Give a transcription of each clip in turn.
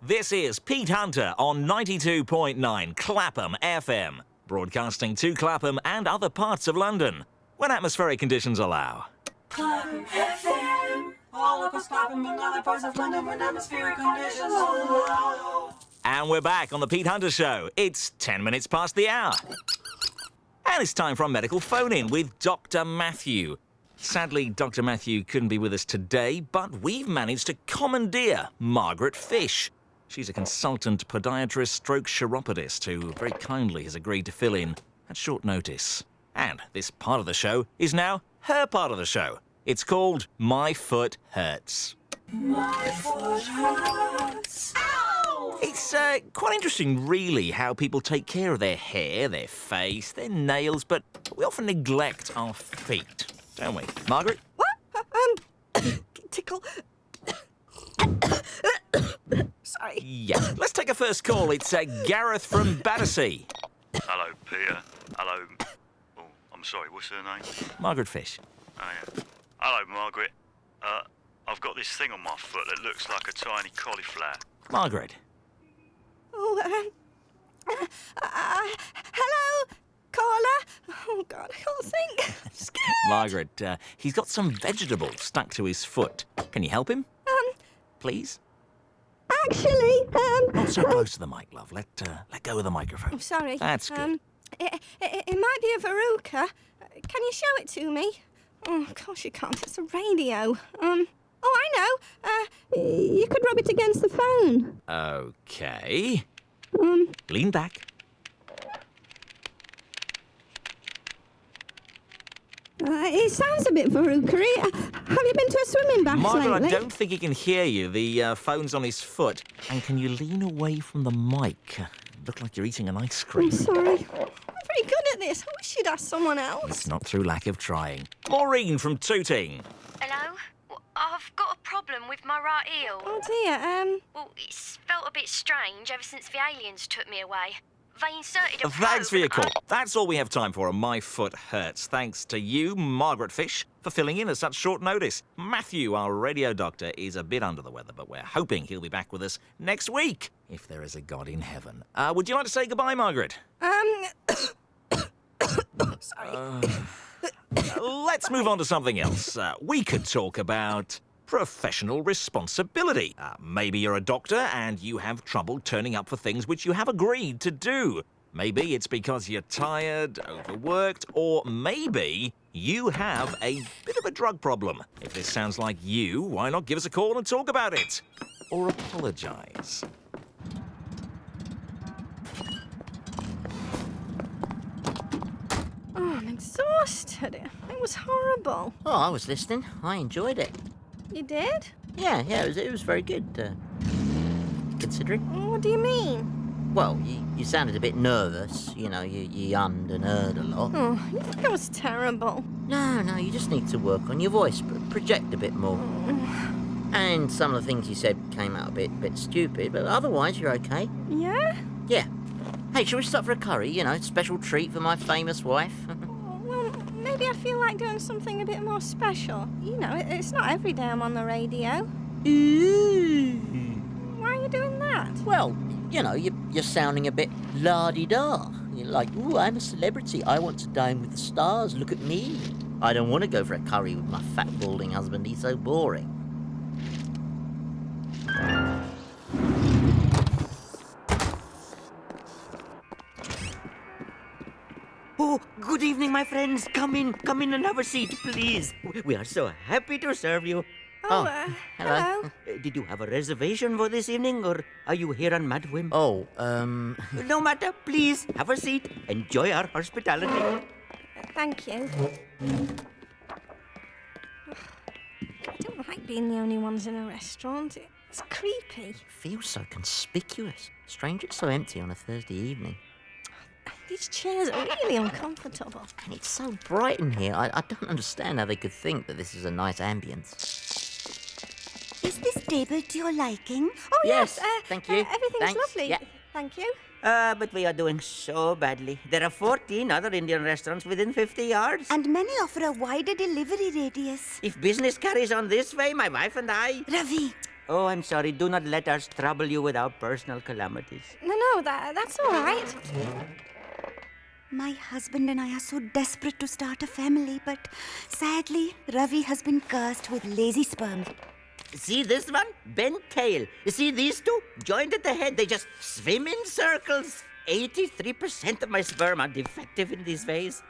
This is Pete Hunter on 92.9 Clapham FM, broadcasting to Clapham and other parts of London, when atmospheric conditions allow. Clapham FM, all of us Clapham and other parts of London when atmospheric conditions allow. And we're back on the Pete Hunter Show. It's 10 minutes past the hour. And it's time for a medical phone-in with Dr. Matthew. Sadly, Dr. Matthew couldn't be with us today, but we've managed to commandeer Margaret Fish. She's a consultant podiatrist stroke chiropodist who very kindly has agreed to fill in at short notice. And this part of the show is now her part of the show. It's called My Foot Hurts. My foot hurts. Ow! It's quite interesting, really, how people take care of their hair, their face, their nails, but we often neglect our feet, don't we? Margaret? What? Tickle. Sorry. Yeah. Let's take a first call. It's Gareth from Battersea. Hello, Peter. Hello. Oh, I'm sorry, what's her name? Margaret Fish. Oh, yeah. Hello, Margaret. I've got this thing on my foot that looks like a tiny cauliflower. Margaret. Oh, hello, caller. Oh, God, I can't think. I'm scared. Margaret, he's got some vegetables stuck to his foot. Can you help him? Please? Actually, Not so close to the mic, love. Let go of the microphone. I'm sorry. That's good. It might be a verruca. Can you show it to me? Oh, of course you can't. It's a radio. Oh, I know. You could rub it against the phone. Okay. Lean back. It sounds a bit verruca-y. Have you been to a swimming bath Margaret, lately? I don't think he can hear you. The phone's on his foot. And can you lean away from the mic? Look like you're eating an ice cream. I'm sorry. I'm very good at this. I wish you'd ask someone else. It's not through lack of trying. Maureen from Tooting. Hello? Well, I've got a problem with my right heel. Oh, dear. Well, it's felt a bit strange ever since the aliens took me away. They inserted a Thanks probe for your and call. That's all we have time for on My Foot Hurts. Thanks to you, Margaret Fish, for filling in at such short notice. Matthew, our radio doctor, is a bit under the weather, but we're hoping he'll be back with us next week, if there is a God in heaven. Would you like to say goodbye, Margaret? Sorry. Let's move on to something else. We could talk about professional responsibility. Maybe you're a doctor and you have trouble turning up for things which you have agreed to do. Maybe it's because you're tired, overworked, or maybe you have a bit of a drug problem. If this sounds like you, why not give us a call and talk about it? Or apologise. Oh, I'm exhausted. It was horrible. Oh, I was listening. I enjoyed it. You did? Yeah, it was very good, considering. What do you mean? Well, you sounded a bit nervous. You know, you ummed and erred a lot. Oh, you think I was terrible? No, you just need to work on your voice, project a bit more. And some of the things you said came out a bit stupid, but otherwise you're okay. Yeah? Yeah. Hey, shall we stop for a curry? You know, special treat for my famous wife. Well, maybe I feel like doing something a bit more special. You know, it's not every day I'm on the radio. Ooh. Why are you doing that? Well, you know, you're sounding a bit la-di-da. You're like, ooh, I'm a celebrity. I want to dine with the stars. Look at me. I don't want to go for a curry with my fat, balding husband. He's so boring. Oh, good evening, my friends. Come in and have a seat, please. We are so happy to serve you. Hello. Did you have a reservation for this evening, or are you here on mad whim? Oh, No matter, please, have a seat. Enjoy our hospitality. Thank you. I don't like being the only ones in a restaurant. It's creepy. Feels so conspicuous. Strange it's so empty on a Thursday evening. These chairs are really uncomfortable. And it's so bright in here. I don't understand how they could think that this is a nice ambience. Is this table to your liking? Oh, Yes, thank you. Everything's Thanks, lovely. yeah. Thank you. But we are doing so badly. There are 14 other Indian restaurants within 50 yards. And many offer a wider delivery radius. If business carries on this way, my wife and I... Ravi, Oh, I'm sorry. Do not let us trouble you with our personal calamities. No, that's all right. My husband and I are so desperate to start a family, but sadly, Ravi has been cursed with lazy sperm. See this one? Bent tail. You see these two? Joined at the head. They just swim in circles. 83% of my sperm are defective in these ways.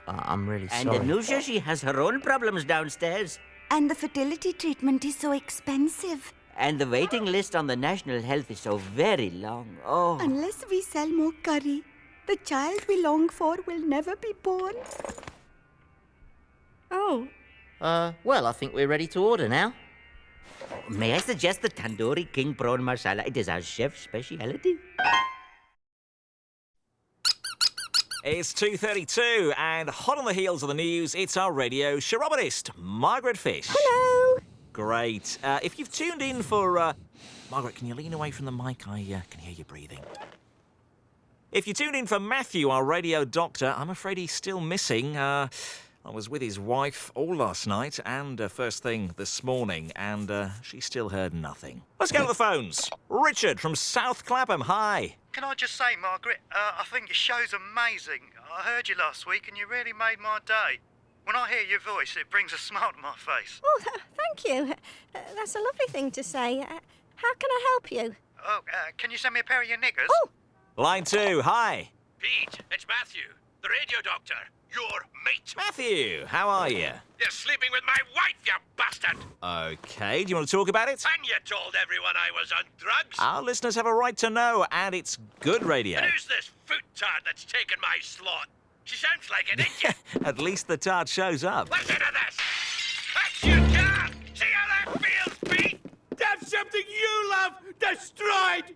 I'm really And sorry. Anusha, she has her own problems downstairs. And the fertility treatment is so expensive. And the waiting list on the National Health is so very long. Oh. Unless we sell more curry, the child we long for will never be born. Oh, Well, I think we're ready to order now. May I suggest the tandoori king prawn masala? It is our chef's speciality. It's 2:32, and hot on the heels of the news, it's our radio chiropodist, Margaret Fish. hello. Great. If you've tuned in for... Margaret, can you lean away from the mic? I can hear you breathing. If you tuned in for Matthew, our radio doctor, I'm afraid he's still missing. I was with his wife all last night and first thing this morning, and she still heard nothing. Let's go to the phones. Richard from South Clapham, hi. Can I just say, Margaret, I think your show's amazing. I heard you last week and you really made my day. When I hear your voice, it brings a smile to my face. Oh, thank you. That's a lovely thing to say. How can I help you? Oh, can you send me a pair of your knickers? Oh. Line 2, hi. Pete, it's Matthew, the radio doctor. Your mate. Matthew, how are you? You're sleeping with my wife, you bastard! Okay, do you want to talk about it? And you told everyone I was on drugs? Our listeners have a right to know, and it's good radio. And who's this foot-tard that's taken my slot? She sounds like an idiot. At least the tart shows up. Listen to this! Action car! See how that feels, Pete? That's something you love destroyed!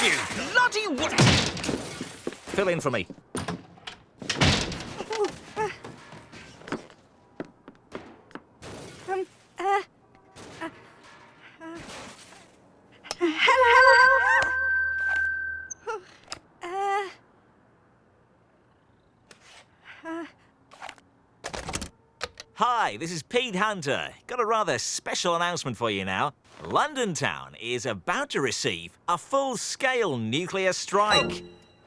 You bloody what? Fill in for me. Hi, this is Pete Hunter. Got a rather special announcement for you now. London town is about to receive a full-scale nuclear strike.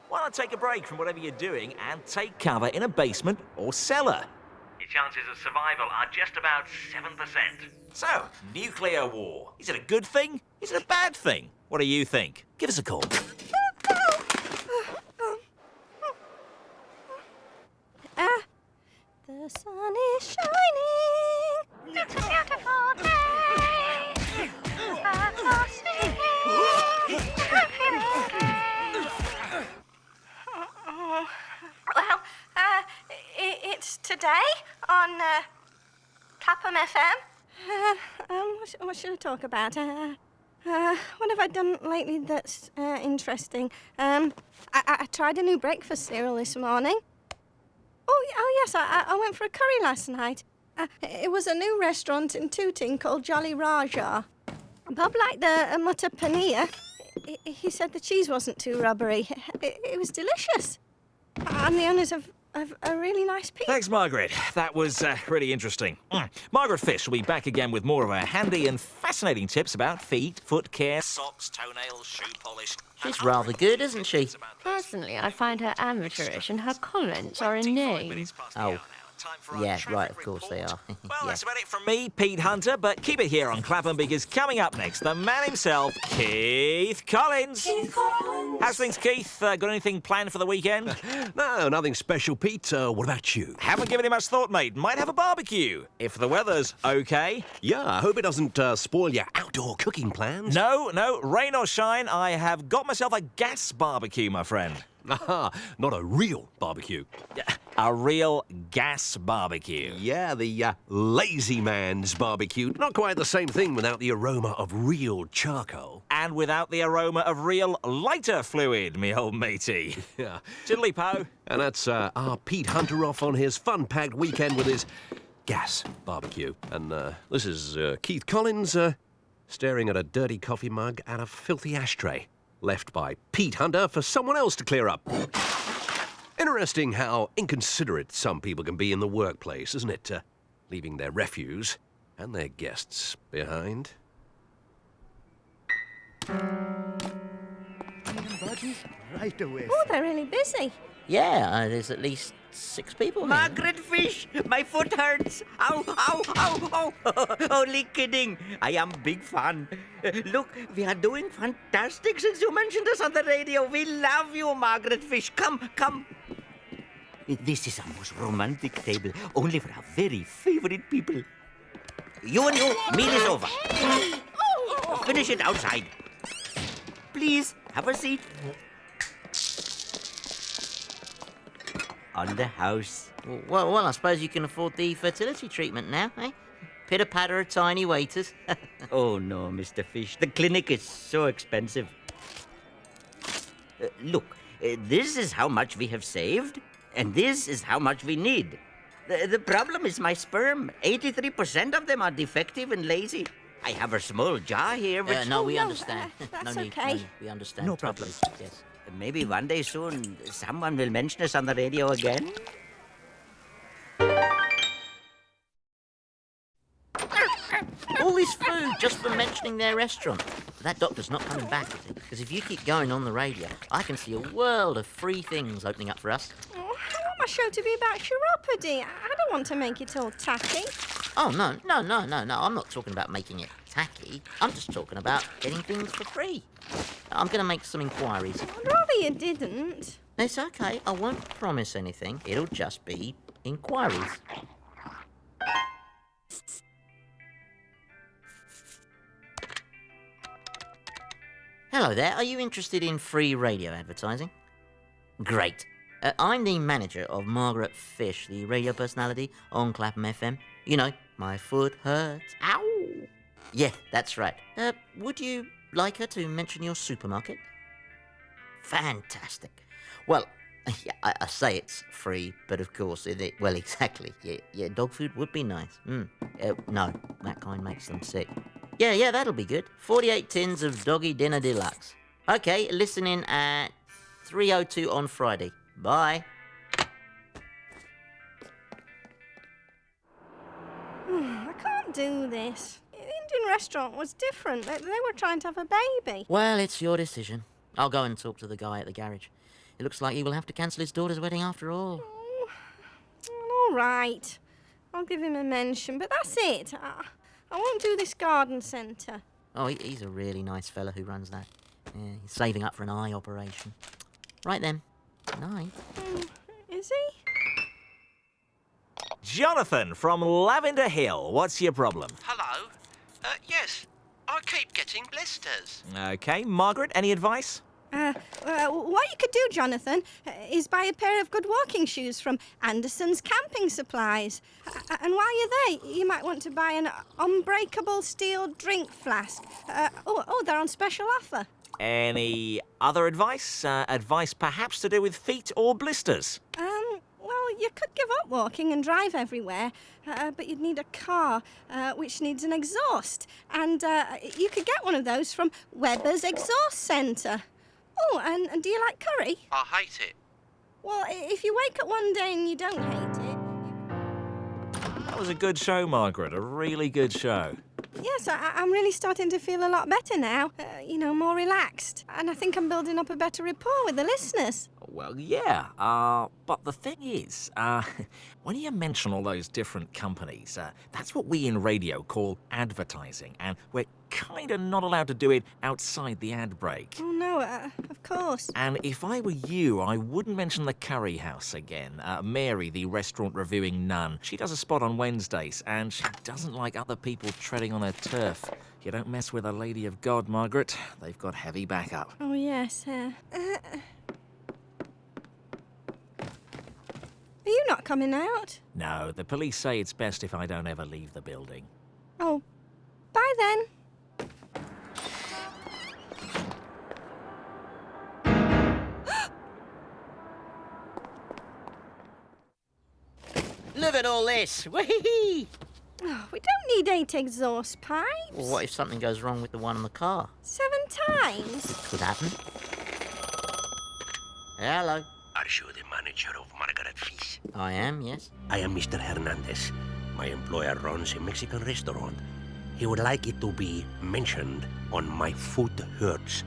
Why not take a break from whatever you're doing and take cover in a basement or cellar? Your chances of survival are just about 7%. So, nuclear war. Is it a good thing? Is it a bad thing? What do you think? Give us a call. The sun is shining. It's a beautiful day. Birds are singing. I'm feeling gay. Well, it's today on Clapham FM. What should I talk about? What have I done lately that's interesting? I tried a new breakfast cereal this morning. Oh yes, I went for a curry last night. It was a new restaurant in Tooting called Jolly Raja. Bob liked the mutter paneer. He said the cheese wasn't too rubbery. It was delicious. And the owners of a really nice pizza. Thanks, Margaret. That was really interesting. Margaret Fish will be back again with more of her handy and fascinating tips about feet, foot care, socks, toenails, shoe polish. She's rather good, isn't she? Personally, I find her amateurish and her comments are inane. Oh, yeah, right, of course they are. Well, Yeah. that's about it from me, Pete Hunter, but keep it here on Clapham because coming up next, the man himself, Keith Collins. Keith Collins. How's things, Keith? Got anything planned for the weekend? No, nothing special, Pete. What about you? Haven't given it much thought, mate. Might have a barbecue, if the weather's okay. Yeah, I hope it doesn't spoil your outdoor cooking plans. No, rain or shine, I have got myself a gas barbecue, my friend. Aha, not a real barbecue. A real gas barbecue. Yeah, the lazy man's barbecue. Not quite the same thing without the aroma of real charcoal. And without the aroma of real lighter fluid, me old matey. Yeah. Tiddly-po. And that's our Pete Hunter off on his fun-packed weekend with his gas barbecue. And this is Keith Collins staring at a dirty coffee mug and a filthy ashtray left by Pete Hunter for someone else to clear up. Interesting how inconsiderate some people can be in the workplace, isn't it? Leaving their refuse And their guests behind. Right away. Oh, they're really busy. Yeah, there's at least 6 people here. Margaret Fish, my foot hurts. Ow, ow, ow, ow. Only kidding. I am big fan. Look, we are doing fantastic since you mentioned us on the radio. We love you, Margaret Fish. Come, come. This is a most romantic table, only for our very favorite people. You and you, meal is over. Finish it outside. Please, have a seat. On the house. Well, I suppose you can afford the fertility treatment now, eh? Pitter-patter of tiny waiters. Oh, no, Mr. Fish. The clinic is so expensive. Look, this is how much we have saved, and this is how much we need. The problem is my sperm. 83% of them are defective and lazy. I have a small jar here, which... No, we understand. That's no need, okay. no, we understand. No totally. problem. Yes. Maybe one day soon, someone will mention us on the radio again. All this food just for mentioning their restaurant. That doctor's not coming back, is he? Because if you keep going on the radio, I can see a world of free things opening up for us. Oh, I want my show to be about chiropody. I don't want to make it all tacky. Oh, no. I'm not talking about making it tacky. I'm just talking about getting things for free. I'm going to make some inquiries. I'd rather you didn't. It's okay. I won't promise anything. It'll just be inquiries. Hello there. Are you interested in free radio advertising? Great. I'm the manager of Margaret Fish, the radio personality on Clapham FM. You know, my foot hurts. Ow! Yeah, that's right. Would you like her to mention your supermarket? Fantastic. Well, yeah, I say it's free, but of course, well, exactly. Yeah, dog food would be nice. No, that kind makes them sick. Yeah, that'll be good. 48 tins of doggy dinner deluxe. Okay, listen in at 3:02 on Friday. Bye. I can't do this. The Indian restaurant was different. They were trying to have a baby. Well, it's your decision. I'll go and talk to the guy at the garage. It looks like he will have to cancel his daughter's wedding after all. All right. I'll give him a mention, but that's it. I won't do this garden centre. Oh, he's a really nice fella who runs that. Yeah, he's saving up for an eye operation. Right then. Night. Is he? Jonathan from Lavender Hill, what's your problem? Hello? Yes, I keep getting blisters. Okay, Margaret, any advice? What you could do, Jonathan, is buy a pair of good walking shoes from Anderson's Camping Supplies. And while you're there, you might want to buy an unbreakable steel drink flask. They're on special offer. Any other advice? Advice perhaps to do with feet or blisters? Well, you could give up walking and drive everywhere, but you'd need a car, which needs an exhaust. And you could get one of those from Weber's Exhaust Centre. Oh, and do you like curry? I hate it. Well, if you wake up one day and you don't hate it... That was a good show, Margaret, a really good show. Yes, I'm really starting to feel a lot better now. More relaxed. And I think I'm building up a better rapport with the listeners. Well, yeah, but the thing is, when you mention all those different companies, that's what we in radio call advertising, and we're kind of not allowed to do it outside the ad break. Oh, no, of course. And if I were you, I wouldn't mention the curry house again. Mary, the restaurant reviewing nun, she does a spot on Wednesdays, and she doesn't like other people treading on her turf. You don't mess with a lady of God, Margaret. They've got heavy backup. Oh, yes. Are you not coming out? No, the police say it's best if I don't ever leave the building. Oh, bye then. Look at all this. Whee! Oh, we don't need 8 exhaust pipes. Well, what if something goes wrong with the one in the car? 7 times? Could happen. Hello. Are you the manager of Margaret Fish? I am, yes. I am Mr. Hernandez. My employer runs a Mexican restaurant. He would like it to be mentioned on My Food Hurts.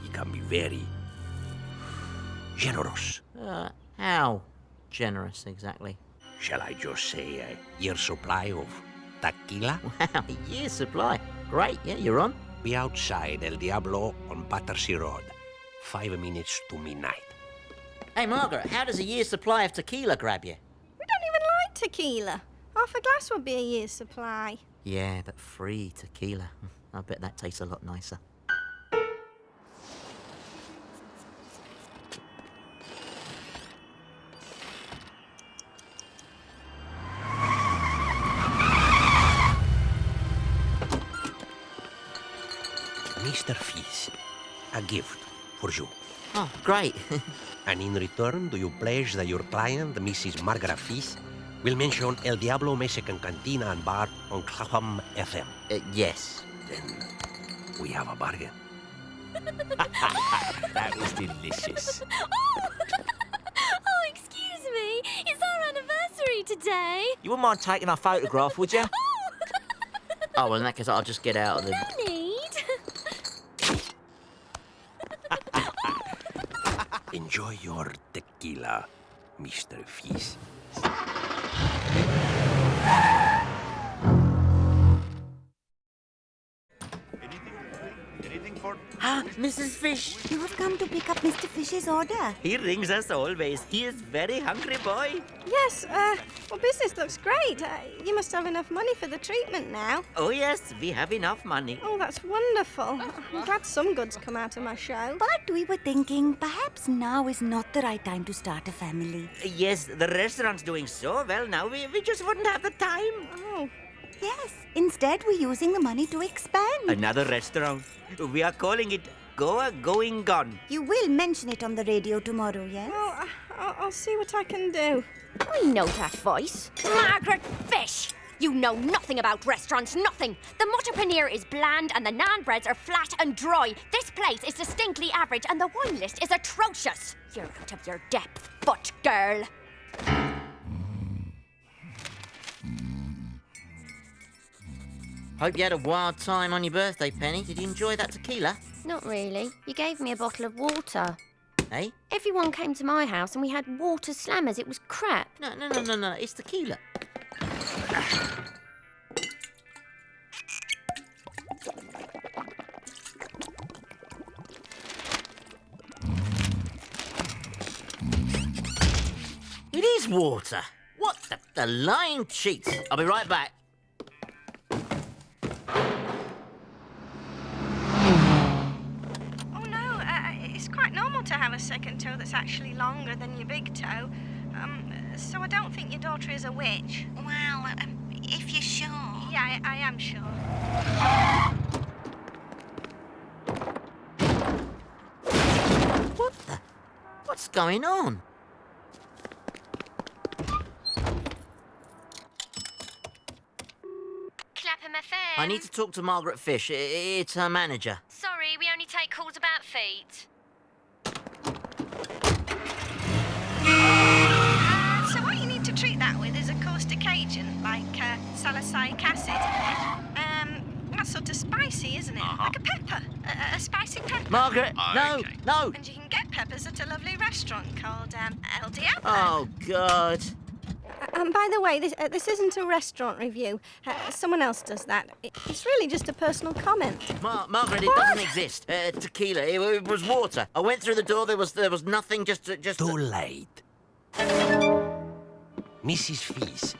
He can be very generous. How generous, exactly? Shall I just say a year's supply of tequila? Wow, a year's supply. Great, yeah, you're on. Be outside El Diablo on Battersea Road. 5 minutes to midnight. Hey, Margaret, how does a year's supply of tequila grab you? We don't even like tequila. Half a glass would be a year's supply. Yeah, but free tequila. I bet that tastes a lot nicer. Mr. Fizz, a gift for you. Oh, great. And in return, do you pledge that your client, Mrs. Margaret Fizz, will mention El Diablo Mexican Cantina and Bar on Clapham FM? Yes. Then we have a bargain. That was delicious. Oh, excuse me. It's our anniversary today. You wouldn't mind taking our photograph, would you? Oh, well, in that case, I'll just get out of the... No need. Enjoy your tequila, Mr. Fizz. Anything for... Ah, Mrs. Fish. You have come to pick up Mr. Fish's order. He rings us always. He is very hungry boy. Yes, well, business looks great. You must have enough money for the treatment now. Oh, yes, we have enough money. Oh, that's wonderful. I'm glad some good's come out of my show. But we were thinking perhaps now is not the right time to start a family. Yes, the restaurant's doing so well now, we just wouldn't have the time. Oh. Yes, instead we're using the money to expand. Another restaurant. We are calling it Goa Going Gone. You will mention it on the radio tomorrow, yes? Well, I'll see what I can do. I know that voice. Margaret Fish! You know nothing about restaurants, nothing. The mutton paneer is bland and the naan breads are flat and dry. This place is distinctly average and the wine list is atrocious. You're out of your depth, foot girl. Hope you had a wild time on your birthday, Penny. Did you enjoy that tequila? Not really. You gave me a bottle of water. Hey? Everyone came to my house and we had water slammers. It was crap. No. It's tequila. It is water. What the lying cheats. I'll be right back. Oh, no, it's quite normal to have a second toe that's actually longer than your big toe. So I don't think your daughter is a witch. Well, if you're sure. Yeah, I am sure. What's going on? Clapham FM. I need to talk to Margaret Fish. It's her manager. Sorry, we only take calls about feet. So what you need to treat that with is a caustic agent, like salicylic acid. That's sort of spicy, isn't it? Like a pepper, a spicy pepper. Margaret, no. And you can get peppers at a lovely restaurant called El Diablo. Oh, God. And by the way, this isn't a restaurant review. Someone else does that. It's really just a personal comment. Margaret, it doesn't exist. Tequila, it was water. I went through the door, there was nothing, just... Too late. Mrs. Fizz,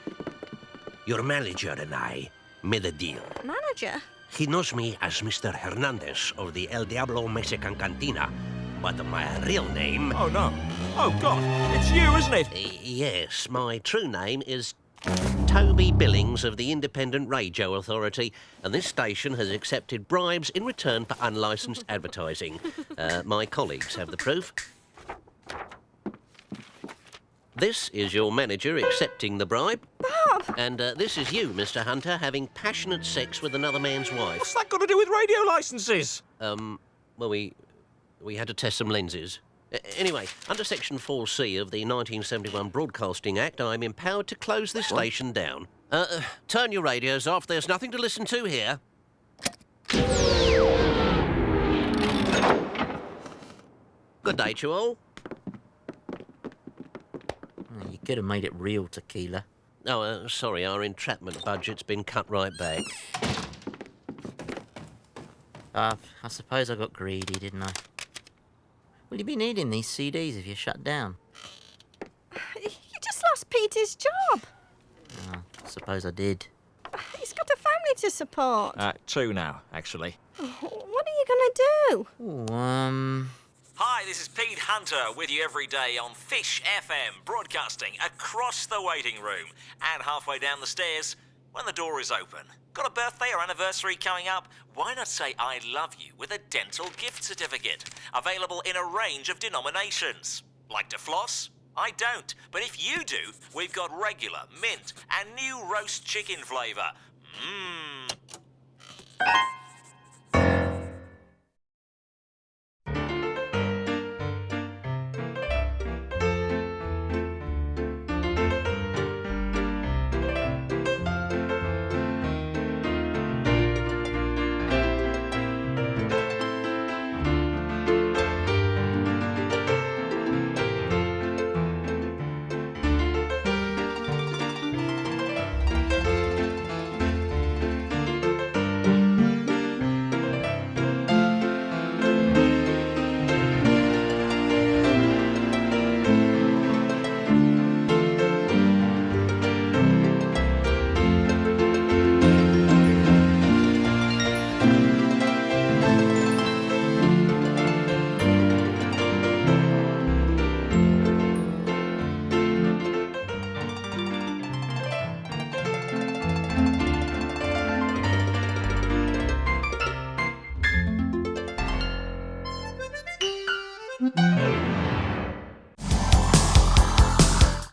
your manager and I made a deal. Manager? He knows me as Mr. Hernandez of the El Diablo Mexican Cantina, but my real name... Oh, no. Oh, God. It's you, isn't it? Yes, my true name is Toby Billings of the Independent Radio Authority, and this station has accepted bribes in return for unlicensed advertising. My colleagues have the proof. This is your manager accepting the bribe. Bob! And this is you, Mr. Hunter, having passionate sex with another man's wife. What's that got to do with radio licenses? Well, we had to test some lenses. Anyway, under Section 4C of the 1971 Broadcasting Act, I'm empowered to close this station down. Turn your radios off. There's nothing to listen to here. Good day to you all. You could have made it real tequila. Oh, sorry, our entrapment budget's been cut right back. I suppose I got greedy, didn't I? Will you be needing these CDs if you're shut down? You just lost Peter's job. Oh, I suppose I did. He's got a family to support. 2 now, actually. What are you going to do? Ooh, Hi, this is Pete Hunter with you every day on Fish FM, broadcasting across the waiting room and halfway down the stairs when the door is open. Got a birthday or anniversary coming up? Why not say I love you with a dental gift certificate? Available in a range of denominations. Like to floss? I don't, but if you do, we've got regular, mint and new roast chicken flavour. Mmm.